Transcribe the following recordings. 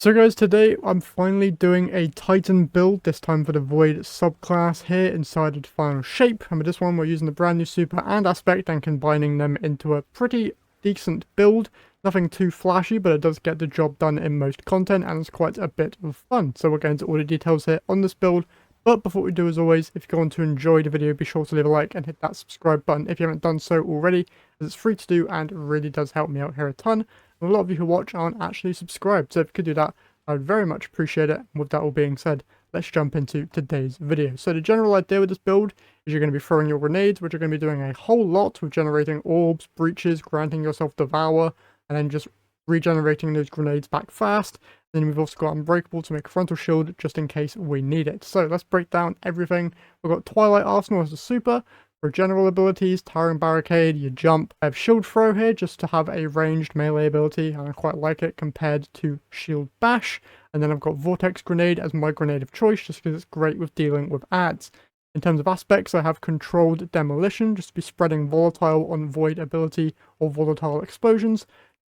So guys, today I'm finally doing a Titan build, this time for the Void subclass here inside of the final shape. And with this one we're using the brand new super and aspect and combining them into a pretty decent build. Nothing too flashy, but it does get the job done in most content and it's quite a bit of fun. So we'll get into all the details here on this build. But before we do, as always, if you go on to enjoy the video, be sure to leave a like and hit that subscribe button if you haven't done so already, as it's free to do and it really does help me out here a ton. And a lot of you who watch aren't actually subscribed, so if you could do that, I would very much appreciate it. And with that all being said, let's jump into today's video. So the general idea with this build is you're going to be throwing your grenades, which are going to be doing a whole lot with generating orbs, breaches, granting yourself devour, and then just regenerating those grenades back fast. Then we've also got Unbreakable to make a frontal shield just in case we need it. So let's break down everything. We've got Twilight Arsenal as a super. For general abilities, Towering Barricade, you jump. I have Shield Throw here just to have a ranged melee ability, and I quite like it compared to Shield Bash. And then I've got Vortex Grenade as my grenade of choice just because it's great with dealing with adds. In terms of aspects, I have Controlled Demolition just to be spreading volatile on void ability or volatile explosions.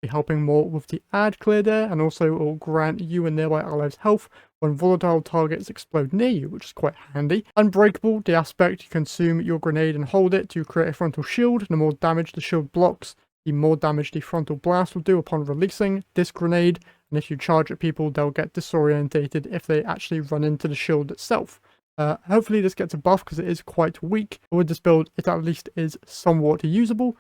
Be helping more with the ad clear there, and also it will grant you and nearby allies health when volatile targets explode near you, which is quite handy. Unbreakable, the aspect, you consume your grenade and hold it to create a frontal shield. The more damage the shield blocks, the more damage the frontal blast will do upon releasing this grenade, and if you charge at people, they'll get disorientated if they actually run into the shield itself. Hopefully this gets a buff because it is quite weak, but with this build it at least is somewhat usable.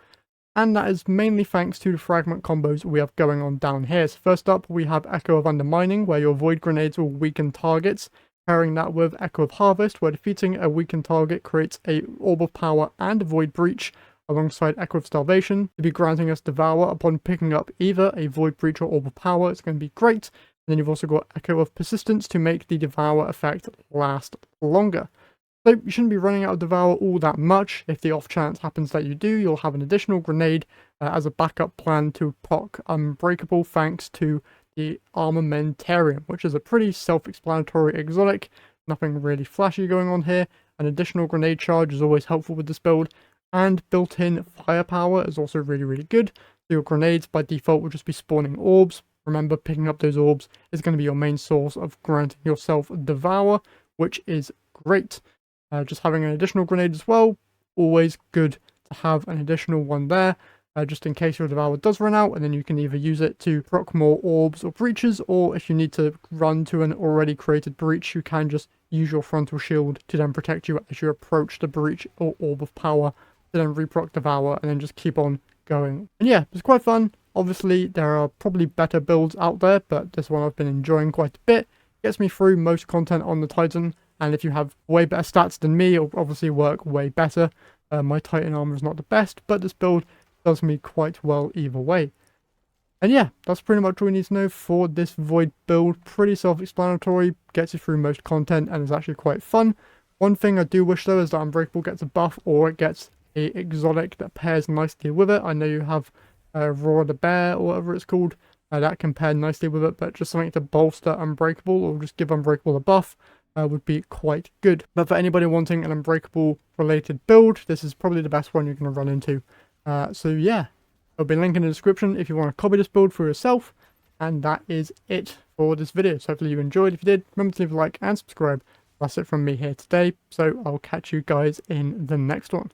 And that is mainly thanks to the fragment combos we have going on down here. So first up, we have Echo of Undermining, where your void grenades will weaken targets. Pairing that with Echo of Harvest, where defeating a weakened target creates a Orb of Power and a Void Breach, alongside Echo of Starvation, to be granting us Devour upon picking up either a Void Breach or Orb of Power. It's going to be great. And then you've also got Echo of Persistence to make the Devour effect last longer. So you shouldn't be running out of Devour all that much. If the off chance happens that you do, you'll have an additional grenade as a backup plan to proc Unbreakable thanks to the Armamentarium, which is a pretty self-explanatory exotic. Nothing really flashy going on here. An additional grenade charge is always helpful with this build, and built-in firepower is also really good. So your grenades by default will just be spawning orbs. Remember, picking up those orbs is going to be your main source of granting yourself Devour, which is great. Just having an additional grenade as well, always good to have an additional one there, just in case your Devour does run out, and then you can either use it to proc more orbs or breaches, or if you need to run to an already created breach, you can just use your frontal shield to then protect you as you approach the breach or orb of power, to then reproc Devour, and then just keep on going. And yeah, it's quite fun. Obviously, there are probably better builds out there, but this one I've been enjoying quite a bit. Gets me through most content on the Titan. And if you have way better stats than me, it'll obviously work way better. My Titan armor is not the best, but this build does me quite well either way. And yeah, that's pretty much all you need to know for this Void build. Pretty self-explanatory, gets you through most content, and is actually quite fun. One thing I do wish though is that Unbreakable gets a buff, or it gets a exotic that pairs nicely with it. I know you have Roar the Bear, or whatever it's called, that can pair nicely with it, but just something to bolster Unbreakable, or just give Unbreakable a buff. Would be quite good. But for anybody wanting an Unbreakable related build, this is probably the best one you're going to run into. So yeah, there'll be a link in the description if you want to copy this build for yourself. And that is it for this video. So hopefully you enjoyed. If you did, remember to leave a like and subscribe. That's it from me here today. So I'll catch you guys in the next one.